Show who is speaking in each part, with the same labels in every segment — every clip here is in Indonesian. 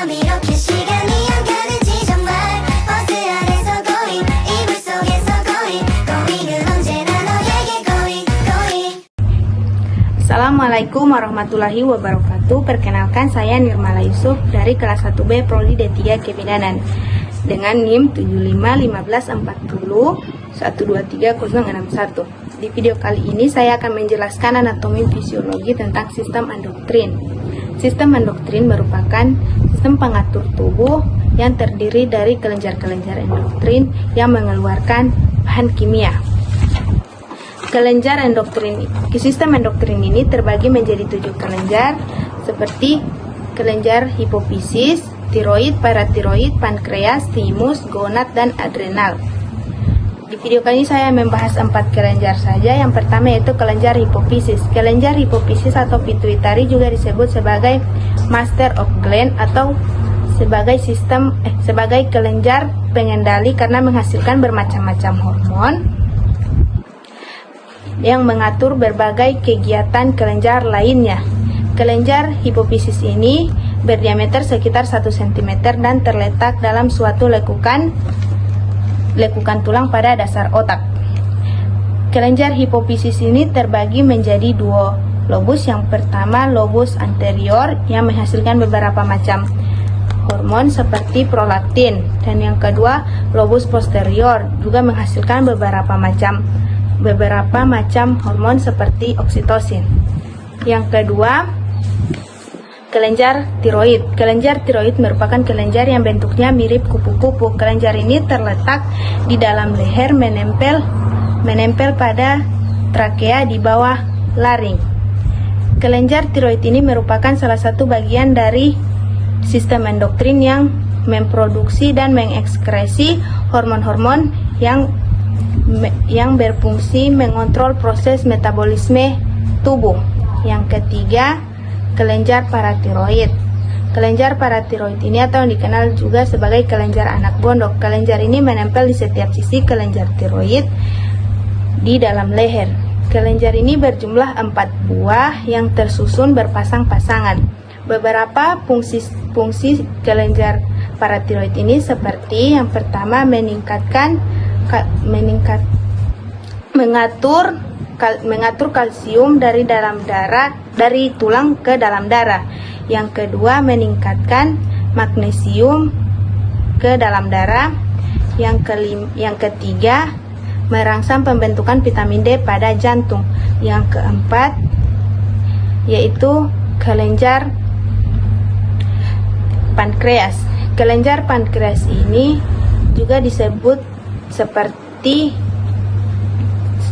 Speaker 1: 밤 이렇게 시간이 안 가는지 정말 버스 안에서 going 이불 속에서 going은 언제나 너에게 going.
Speaker 2: Assalamualaikum warahmatullahi wabarakatuh. Perkenalkan, saya Nirmala Yusuf dari kelas 1B Prodi D3 Kebidanan dengan NIM 751540123061. Di video kali ini saya akan menjelaskan anatomi fisiologi tentang sistem endoktrin. Sistem endoktrin merupakan sistem pengatur tubuh yang terdiri dari kelenjar-kelenjar endoktrin yang mengeluarkan bahan kimia. Sistem endoktrin ini terbagi menjadi 7 kelenjar seperti kelenjar hipofisis, tiroid, paratiroid, pankreas, timus, gonad, dan adrenal. Di video kali ini saya membahas 4 kelenjar saja. Yang pertama yaitu kelenjar hipofisis. Kelenjar hipofisis atau pituitari juga disebut sebagai master of gland atau sebagai kelenjar pengendali karena menghasilkan bermacam-macam hormon yang mengatur berbagai kegiatan kelenjar lainnya. Kelenjar hipofisis ini berdiameter sekitar 1 cm dan terletak dalam suatu lekukan tulang pada dasar otak. Kelenjar hipofisis ini terbagi menjadi 2 lobus. Yang pertama lobus anterior yang menghasilkan beberapa macam hormon seperti prolaktin, dan yang kedua lobus posterior juga menghasilkan beberapa macam hormon seperti oksitosin. Yang kedua, kelenjar tiroid. Kelenjar tiroid merupakan kelenjar yang bentuknya mirip kupu-kupu. Kelenjar ini terletak di dalam leher, menempel pada trakea di bawah laring. Kelenjar tiroid ini merupakan salah satu bagian dari sistem endoktrin yang memproduksi dan mengekskresi hormon-hormon yang berfungsi mengontrol proses metabolisme tubuh. Yang ketiga, kelenjar paratiroid. Kelenjar paratiroid ini atau dikenal juga sebagai kelenjar anak gondok. Kelenjar ini menempel di setiap sisi kelenjar tiroid di dalam leher. Kelenjar ini berjumlah 4 buah yang tersusun berpasang-pasangan. Beberapa fungsi kelenjar paratiroid ini seperti yang pertama mengatur kalsium dari tulang ke dalam darah. Yang kedua, meningkatkan magnesium ke dalam darah. Yang ketiga, merangsang pembentukan vitamin D pada jantung. Yang keempat, yaitu kelenjar pankreas. Kelenjar pankreas ini juga disebut seperti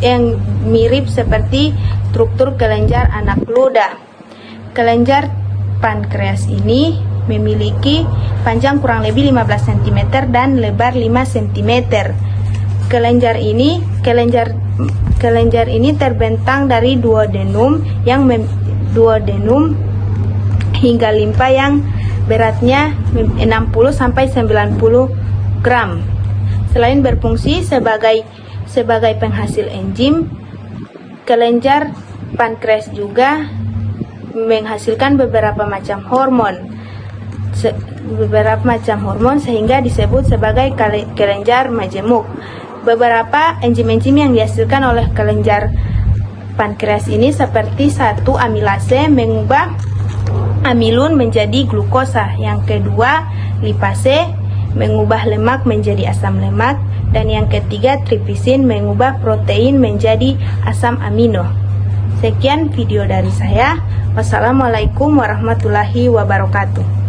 Speaker 2: yang mirip seperti struktur kelenjar anak luda. Kelenjar pankreas ini memiliki panjang kurang lebih 15 cm dan lebar 5 cm. Kelenjar ini terbentang dari duodenum hingga limfa yang beratnya 60 sampai 90 gram. Selain berfungsi sebagai penghasil enzim, kelenjar pankreas juga menghasilkan beberapa macam hormon sehingga disebut sebagai kelenjar majemuk. Beberapa enzim-enzim yang dihasilkan oleh kelenjar pankreas ini seperti 1. Amilase mengubah amilun menjadi glukosa. Yang kedua, lipase mengubah lemak menjadi asam lemak, dan yang ketiga, tripisin mengubah protein menjadi asam amino. Sekian video dari saya. Wassalamualaikum warahmatullahi wabarakatuh.